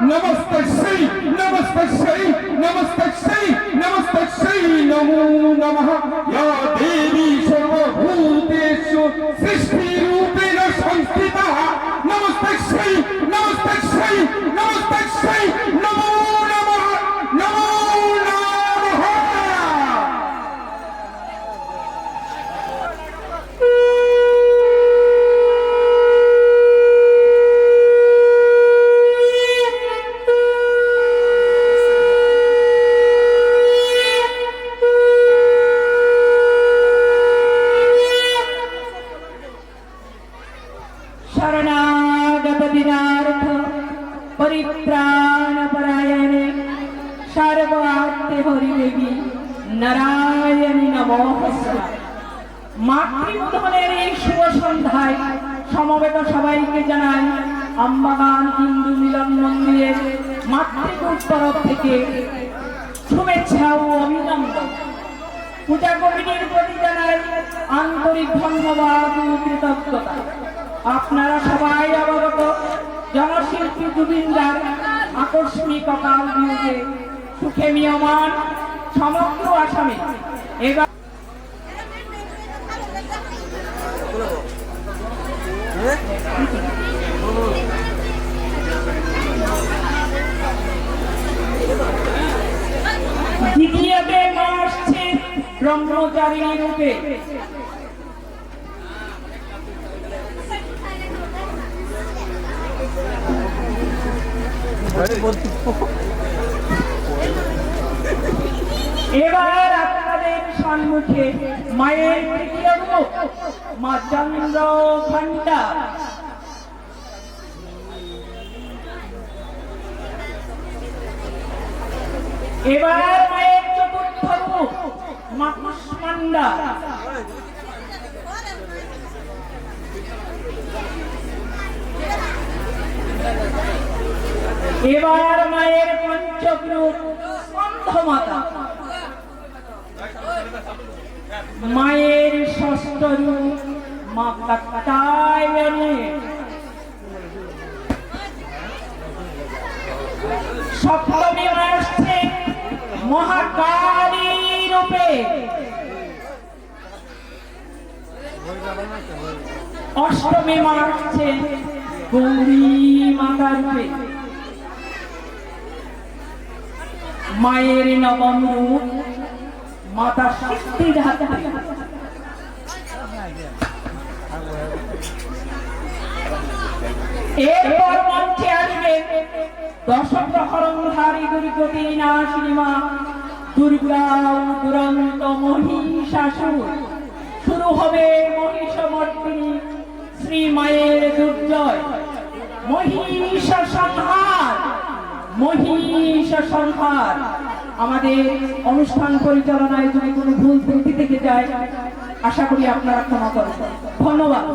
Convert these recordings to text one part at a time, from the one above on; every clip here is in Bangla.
नमस्ते नमो नमः या देवी सर्वभूतेषु सृष्टिरूपेण संस्थिता नमस्ते नमो नमः नमो नमः। शरणागत दिनार्थ परित्राणपरायणे सर्वार्थे हरिदेवी नारायणी नमोस्तुते। মাতৃবন্ধনের এই শুভ সন্ধ্যায় সমবেত সবাইকে জানাই আম্বাগান হিন্দু মিলন মন্দিরের মাতৃকুট তরফ থেকে শুভেচ্ছা ও অভিনন্দন। পূজা কমিটির প্রতি জানাই আন্তরিক ধন্যবাদ ও কৃতজ্ঞতা। আপনারা সবাই অবগত জনশিল্পী জুবিনদার আকস্মিক অকাল বিয়োগে সুখে মিয়মান সমগ্র আসামে। এবার দ্বিতীয়তে মা আসছে ব্রহ্মচারিণী রূপে। এবার আপনাদের সম্মুখে মায়ের তৃতীয় রূপ মা চন্দ্রঘণ্টা। এবার মায়ের চতুর্থ রূপ মা কুষ্মান্ডা। এবার মায়ের পঞ্চম রূপ স্কন্ধমাতা। মায়ের ষষ্ঠ রূপ মা কাত্যায়নী। সপ্তমী মা আসছে মহাকালী রূপে। অষ্টমী মা আসছে গৌরী মাতা রূপে। মায়ের নবম রূপ মাতা সিদ্ধিদাত্রী। এরপর মঞ্চে আসবেন দশপ্রহরণধারী দুর্গতি নাশিনী মা দুর্গা দুরন্ত মহিষাসুর। শুরু হবে মহিষমর্দিনী শ্রী মায়ের দুর্জয় মহিষ সংহার। আমাদের অনুষ্ঠান পরিচালনায় যদি কোনো ভুল ত্রুটি থেকে যায় আশা করি আপনারা ক্ষমা করবেন। ধন্যবাদ।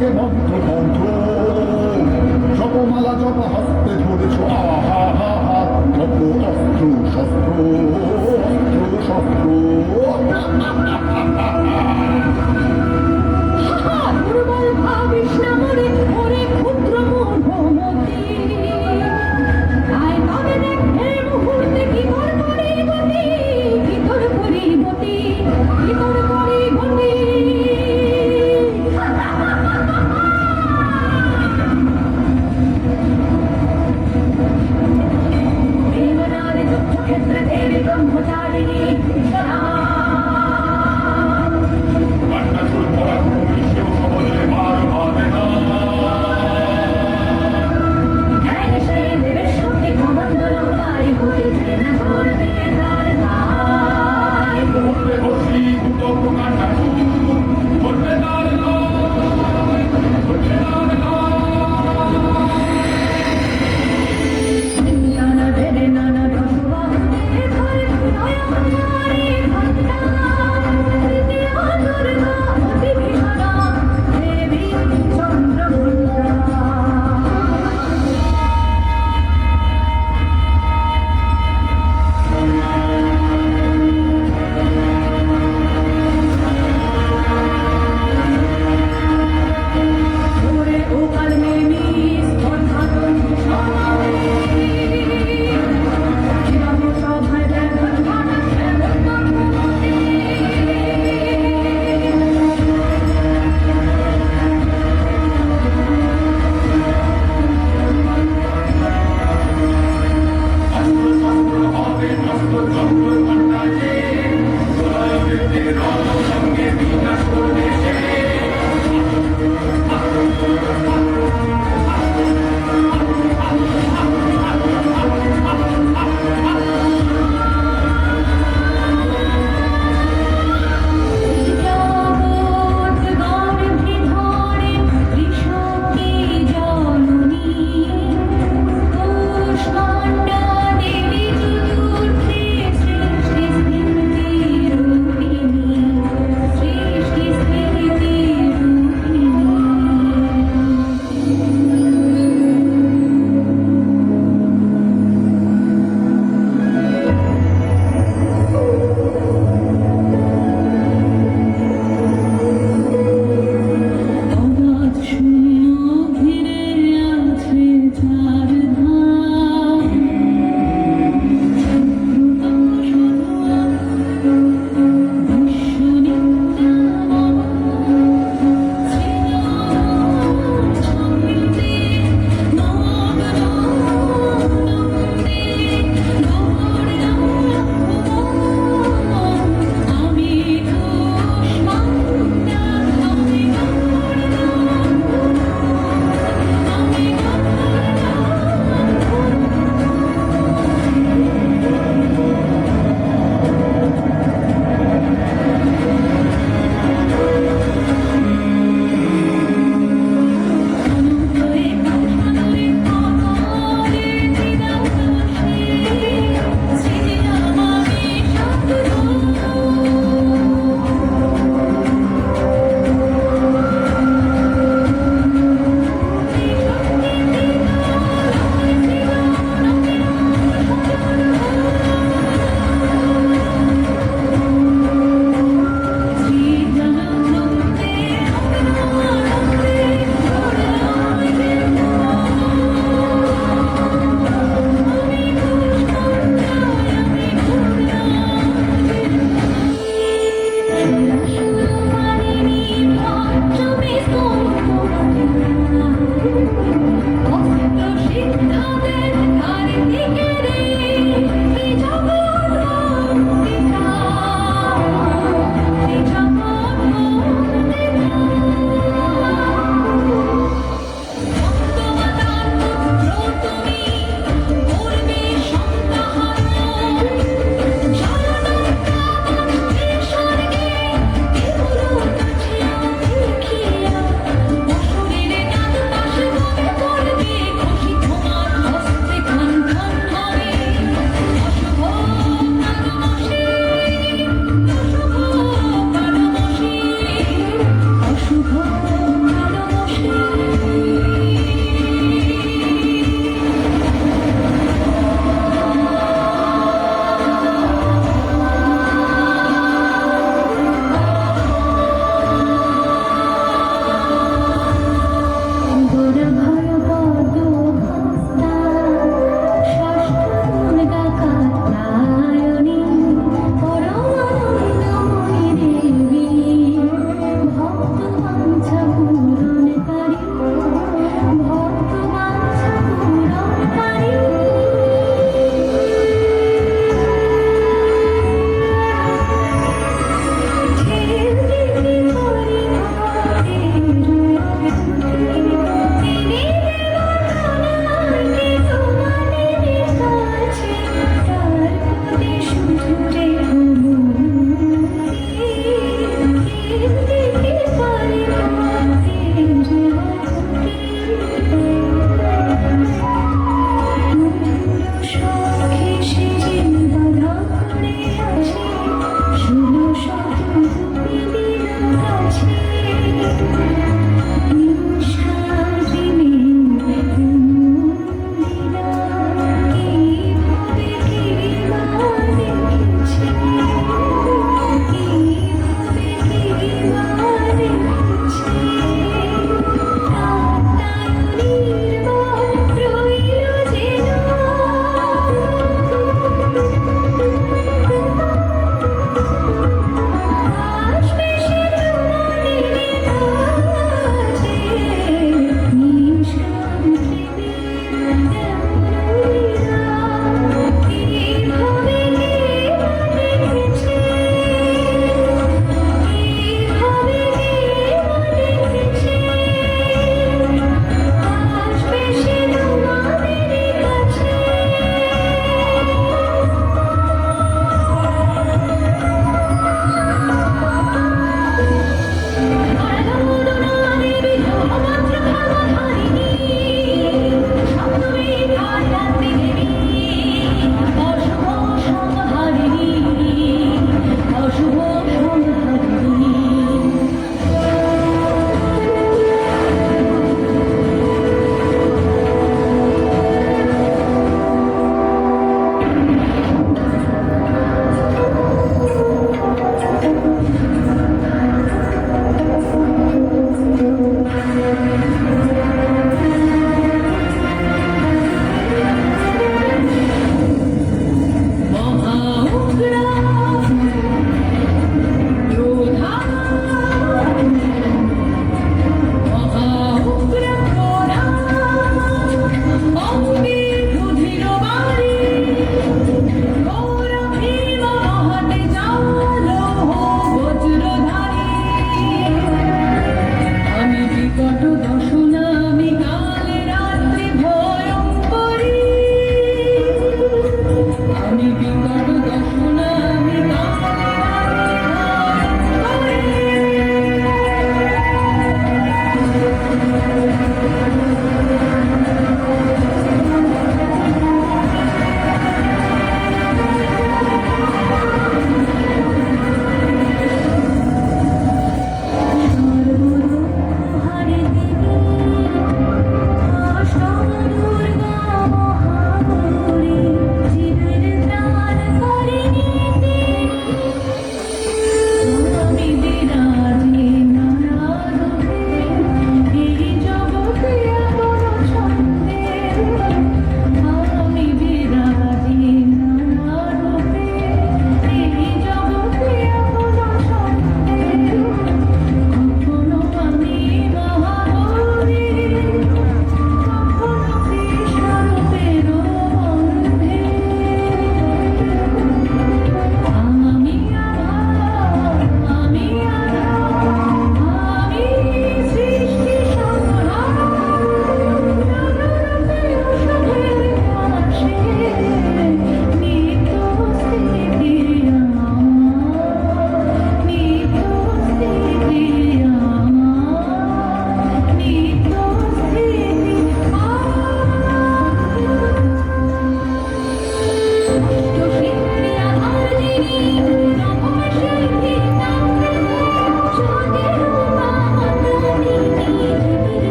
যে মন্ত্র মন্ত্র জপমালা জপ হস্তে ধরেছ আহা হা হা অস্ত্র অস্ত্র শস্ত্র অস্ত্র শস্ত্র দুর্বল ভাবিস না মরে ওরে ক্ষুদ্র মূর্খমতি আয় তবে দেখ এই মুহূর্তে কি তোর পরিবতি কি তোর পরিবতি কি তোর পরিবতি দেবনারে যুদ্ধক্ষেত্রে দেবী ব্রহ্মচারিণী একটা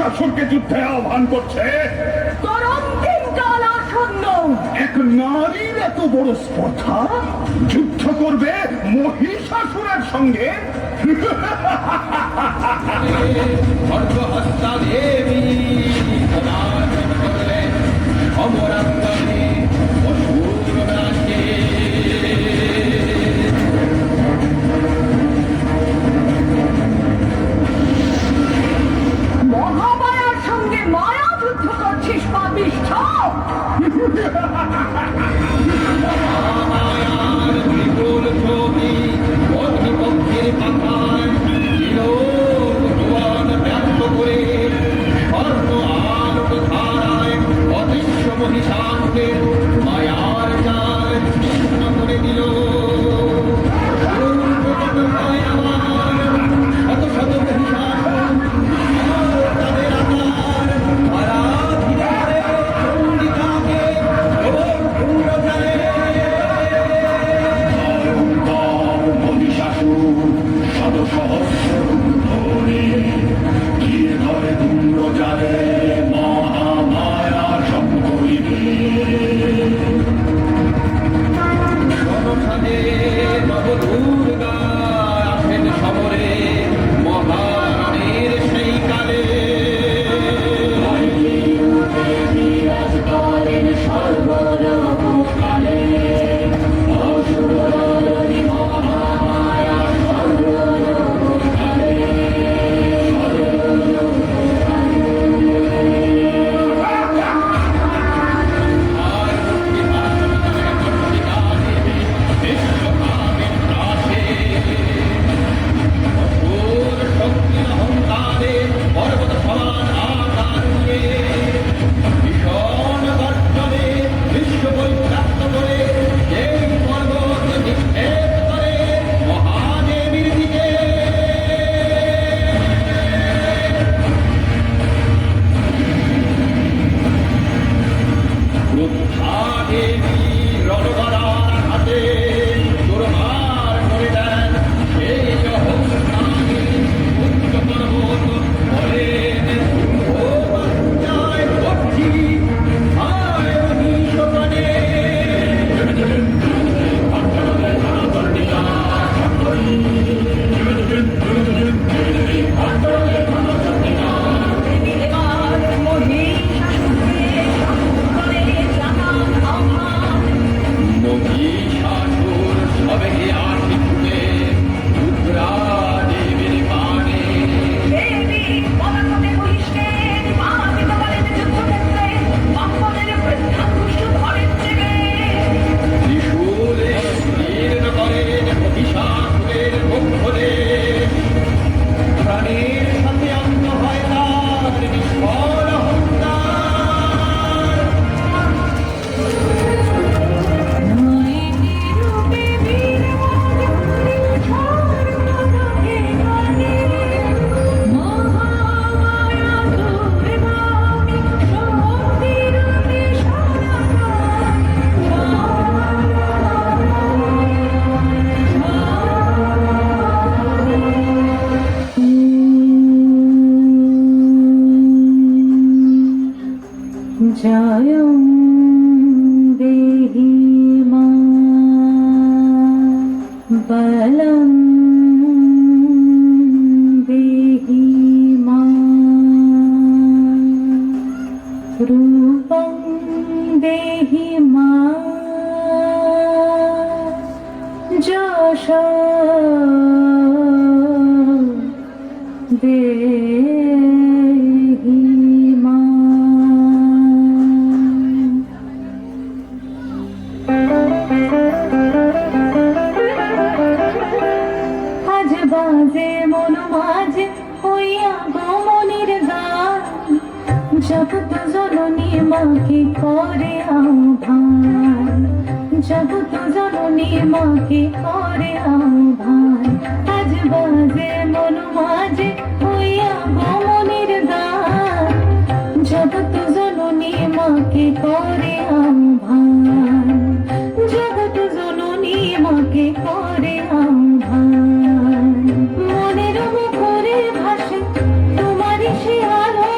মহিষাসুরকে যুদ্ধে আহ্বান করছে? তোর অন্তিম কাল আসন্ন। এক নারীর এত বড় স্পর্ধা, যুদ্ধ করবে মহিষাসুরের সঙ্গে? খড়গহস্তা দেবী সমাজ করলেন অমরাঙ্গনে অসুর রাজে। মহামায়ার সঙ্গে মায়া যুদ্ধ করছিস পাপিষ্ঠ। মায়ার বিপুল ছবি অগ্নিপক্ষের পাখায় তিলোক জোয়ান ব্যক্ত করে স্বর্ণ আলোক ধারায় অদৃশ্য মহিষাসুরের মায়ার জাল ছিন্ন করে দিল। শত শত মহিষাসুর তাদের আকার আরাধিকারে চণ্ডিকাকে ভূমিষ্ঠ করে। ভয়ঙ্কর মহিষাসুর শত সহস্র ধরে গিয়ে ধরে ধূম্রজালে মহামায়া সম্পরিবে। জনসানে নবদুর্গা আসেন সমরে মহারানীর সেই কালে। বিশ্বকামের ত্রাসে অসুর শক্তির অহংকারে পর্বত সমান আকার নিয়ে ভীষণ গর্জনে বিশ্ব পরিত্যক্ত করে এই পর্বত নিক্ষেপ করে মহাদেবীর দিকে। ক্রুদ্ধা দেবী রণগদার হাতে চুরমার করে দেন সেই অহংকারী উচ্চ পর্বত। বলেন ও জয় ভক্তি আয় মহিষপানে। এবার মহিষাসুরকে করে জানান আহ্বান। মহিষাসুর সবে আসি ছুটে রুদ্রা দেবীর পানে। দেবী পদাকতে মহিষকে পালাতে পারেন যুদ্ধক্ষেত্রে, বাহ্মণের বৃদ্ধাঙ্গুষ্ঠ ধরেন চেপে। ত্রিশূলে শীর্ণ করেন মহিষাসুরের বক্ষরে। প্রাণের সাথে অন্ত হয় তার নিষ্ফল অহংকার। নারীটি রূপে বীরবন্দি ঝড় গানে, মহামায়া দুর্গামী শক্তি রূপে জয়ং দেহি মা বলং দেহি মা রূপং দেহি মা যশ দেহি মা। আজ বাজে মন মাঝে হইয়া গমনের গান, জগৎ জননী মাকে করে আহ্বান, জগৎ জননী মাকে করে আহ্বান। আজ বাজে মন মাঝে হইয়া গমনের গান, জগৎ জননী মাকে করে আহ্বান, জগৎ জননী মাকে করে আহ্বান। মনের মুখরে ভাসে তোমারই সে আলো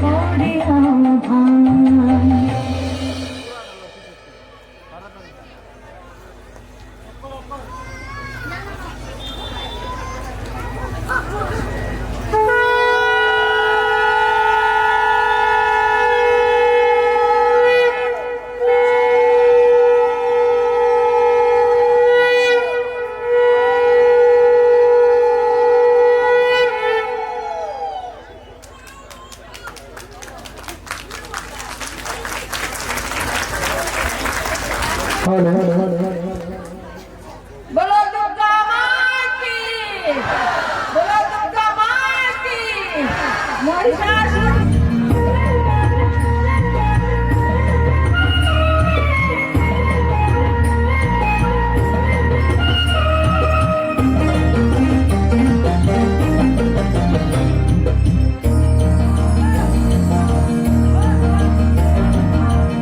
করে আহ্বান। बोलो दुर्गा माँ की, बोलो दुर्गा माँ की, महिषासुर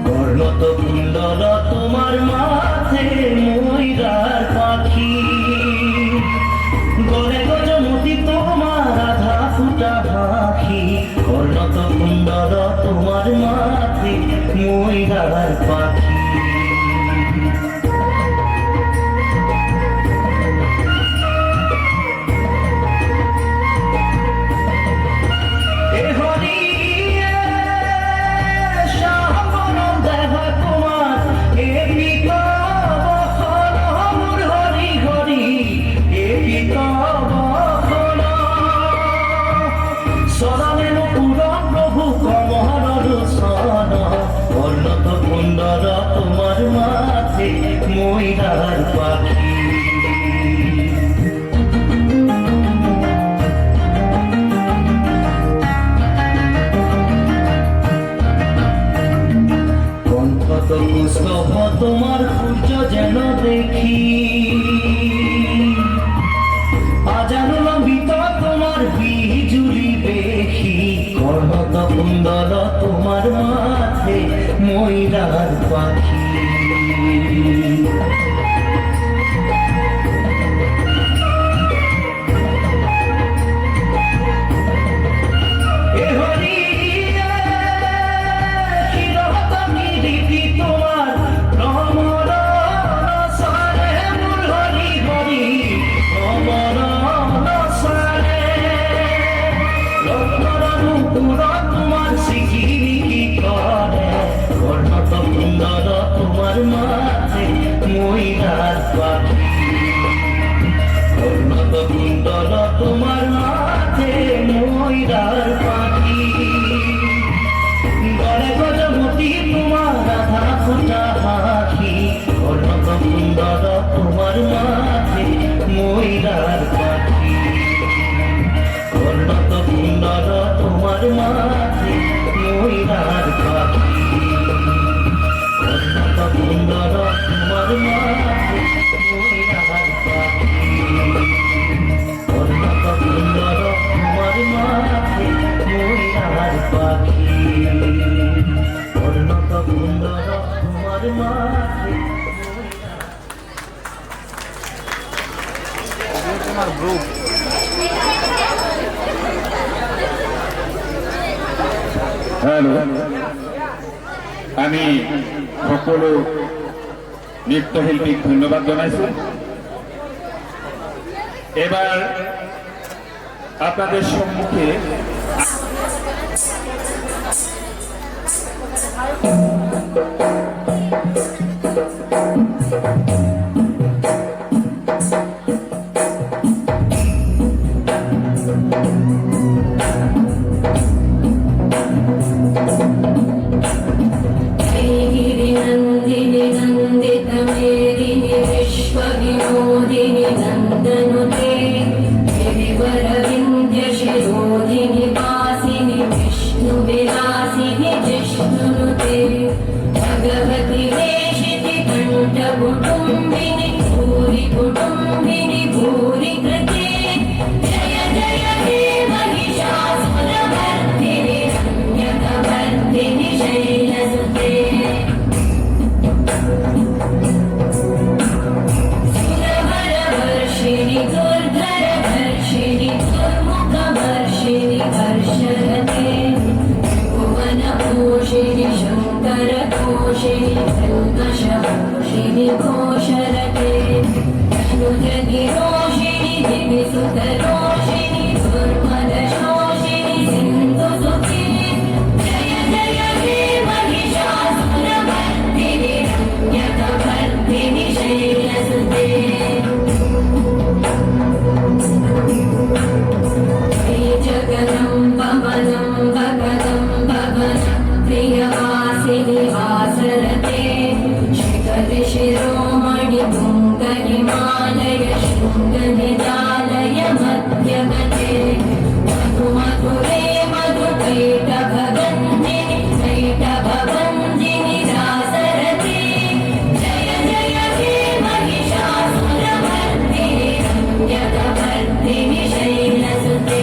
কর্ণত কুণ্ডল তোমার মাথে ময়ূরার পাখি, গলে গজমতি তোমার আধা ফুটা পাখি। কর্ণত কুণ্ডল তোমার মাথে ময়ূরার পাখি। এ হরি শাহবনম দেহ তোমার, এ পিতা বখন মোর হরি হরি, এ পিতা বখন শরণে পুর প্রভু কমল রোশন। কর্ণত কুণ্ডল তোমার মাথে ময়ূরার পাখি। কণ্ঠত পুষ্প তোমার সূর্য যেন দেখি, আজান লম্বিত তোমার বিজুলি দেখি। কর্ণত কুণ্ডল তোমার মাথে ময়ূরার পাখি। এ হরি চিরতনী রীতি তোমার ভ্রমর সারে মোর হরি হরি, ভ্রমর সারে রত্নর মুকুর তোমার শিখিনি কি করে। কর্ণত কুণ্ডল তোমার মাথে ময়ূরার পাখি। কর্ণত কুণ্ডল তোমার মাথে ময়ূরার পাখি। গলে গজমতি তোমার আধা ফুটা পাখি। কর্ণত কুণ্ডল তোমার মাথে ময়ূরার পাখি। কর্ণত কুণ্ডল তোমার মাথে ময়ূরার পাখি। কর্ণত কুণ্ডল তোমার মাথে ময়ূরার পাখি। কর্ণত কুণ্ডল তোমার মাথে ময়ূরার পাখি। কর্ণত কুণ্ডল তোমার মাথে হ্যালো, আমি সকলো নৃত্যশিল্পীক ধন্যবাদ জানাইছো। এবার আপনাদের সম্মুখে नंदिनी नंदित मेदिनी विश्वविनोदिनी नंदनुते गिरिवर विंध्य शिरोधिनी वासिनी विष्णु विलासिनी जिष्णुनुते भगवति वेशिति कंठ कुटुंबिनी भूरि कुटुंबिनी भूरि कृते जय जय हे महिषासुरमर्दिनी रम्यकवर्दिनी शैलसुते सुरवरवर्षिणि दुर्धरवर्षिणि दुर्मुखवर्षिणि हर्षरते रोषिणि कल्मषमोषिणि घोषरते विष्णुजनि रोषिणि दिविसुतरोषिणि दुर्मदशोषिणि सिन्धुसुते जय जय हे महिषासुरमर्दिनि रम्यकवर्धिनि शैलसुते जगदम्ब वदम्ब गदम्ब वद प्रियवासिनि वासरते शिखर शिरोमणि तुङ्ग हिमालय शृङ्ग निजालय मध्यगते मधुमधुरे मधुपैठ भगन्दिनि पैठ भवन्दिनि रासरते जय जय हे महिषासुरमर्दिनि रम्यकवर्धिनि शैलसुते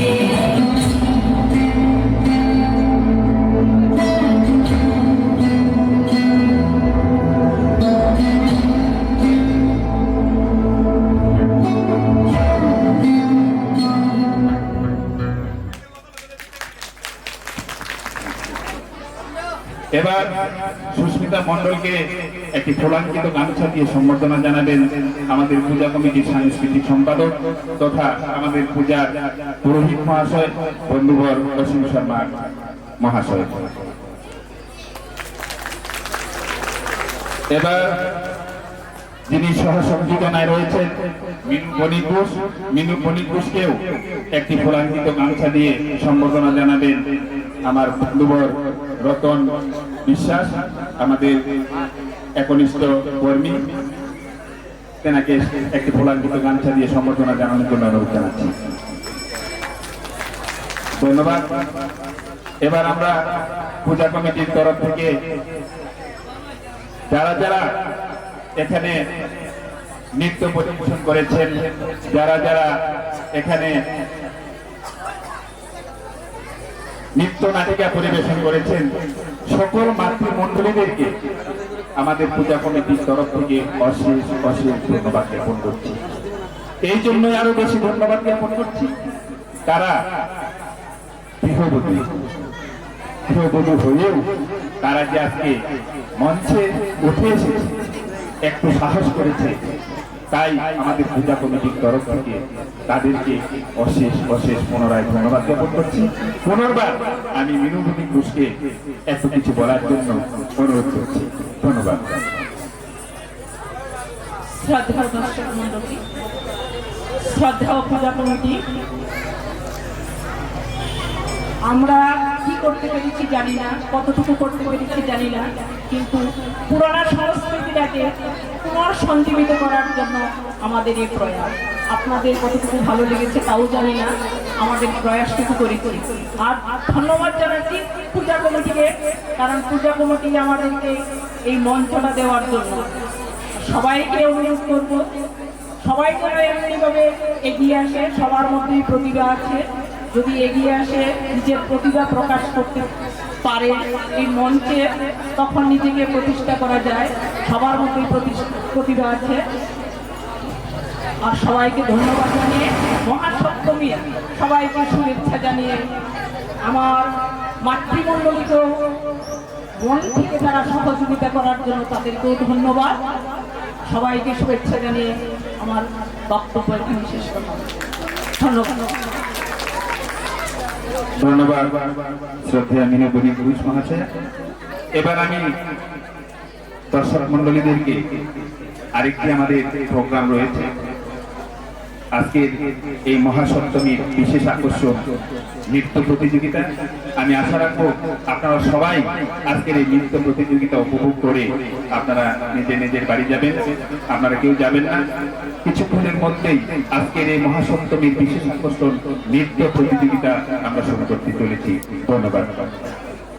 এবার সুস্মিতা মণ্ডলকে একটি ফুলাঙ্কিত গামছা দিয়ে সম্বর্ধনা জানাবেন আমাদের পূজা কমিটির সাংস্কৃতিক সম্পাদক তথা আমাদের পূজার পুরোহিত মহাশয় বন্ধুবর অসীম শর্মা মহাশয়। এবার যিনি সহসংযোজনায় রয়েছেন মিনু বণিক ঘোষকেও একটি ফুলাঙ্কিত গামছা দিয়ে সম্বর্ধনা জানাবেন আমার বন্ধুবর রতন বিশ্বাস আমাদের একনিষ্ঠ কর্মী, তেনাকে একটি ফুলাঙ্কিত গামছা দিয়ে সম্বর্ধনা জানানোর জন্য অনুরোধ জানাচ্ছি। ধন্যবাদ। এবার আমরা পূজা কমিটির তরফ থেকে যারা যারা এখানে নৃত্য পরিবেশন করেছেন, যারা যারা এখানে নৃত্য নাটিকা পরিবেশন করেছেন, সকল মাতৃমণ্ডলীদেরকে আমাদের পূজা কমিটির তরফ থেকে অশেষ অশেষ ধন্যবাদ জ্ঞাপন করছি। এই জন্যই আরো বেশি ধন্যবাদ জ্ঞাপন করছি, তারা গৃহবধূ হয়েও তারা যে আজকে মঞ্চে উঠে এসেছে, একটু সাহস করেছে, তাই আমাদের পূজা কমিটির তরফ থেকে তাদেরকে অশেষ অশেষ পুনরায় ধন্যবাদ জ্ঞাপন করছি। পুনর্বার আমি মিনু বণিক ঘোষকে এত কিছু বলার জন্য অনুরোধ করছি। ধন্যবাদ। শ্রদ্ধেয় দর্শক মণ্ডলী, শ্রদ্ধেয় পূজা কমিটি, আমরা কি করতে পেরেছি জানি না, কতটুকু করতে পেরেছি জানি না, কিন্তু পুরানা সংস্কৃতিটাকে পুনঃসঞ্জীবিত করার জন্য আমাদের এই প্রয়াস। আপনাদের কতটুকু ভালো লেগেছে তাও জানি না, আমাদের প্রয়াসটুকু করি। আর ধন্যবাদ জানাচ্ছি পূজা কমিটিকে, কারণ পূজা কমিটি আমাদেরকে এই মঞ্চটা দেওয়ার জন্য। সবাইকে অনুরোধ করব, সবাই যেন এমনিভাবে এগিয়ে আসে, সবার মধ্যেই প্রতিভা আছে, যদি এগিয়ে আসে নিজের প্রতিভা প্রকাশ করতে পারে এই মঞ্চে, তখন নিজেকে প্রতিষ্ঠা করা যায়। সবার মধ্যেই প্রতিভা আছে। আর সবাইকে ধন্যবাদ জানিয়ে, মহাসপ্তমী সবাইকে শুভেচ্ছা জানিয়ে, আমার মাতৃমণ্ডলীকেও মন থেকে তারা সহযোগিতা করার জন্য তাদেরকেও ধন্যবাদ। সবাইকে শুভেচ্ছা জানিয়ে আমার বক্তব্য এখানে শেষ করলাম। ধন্যবাদ। ধন্যবাদ শ্রদ্ধেয় মিনু বণিক ঘোষ মহাশয়। এবার আমি দর্শক মন্ডলীদেরকে আরেকটি আমাদের প্রোগ্রাম রয়েছে, আজকের এই মহাসপ্তমীর বিশেষ আকর্ষণ নৃত্য প্রতিযোগিতা। আমি আশা রাখবো আপনারা সবাই আজকের এই নৃত্য প্রতিযোগিতা উপভোগ করে আপনারা নিজের নিজের বাড়ি যাবেন। আপনারা কেউ যাবেন না, কিছুক্ষণের মধ্যেই আজকের এই মহাসপ্তমীর বিশেষ আকর্ষণ নৃত্য প্রতিযোগিতা আমরা শুরু করতে চলেছি। ধন্যবাদ।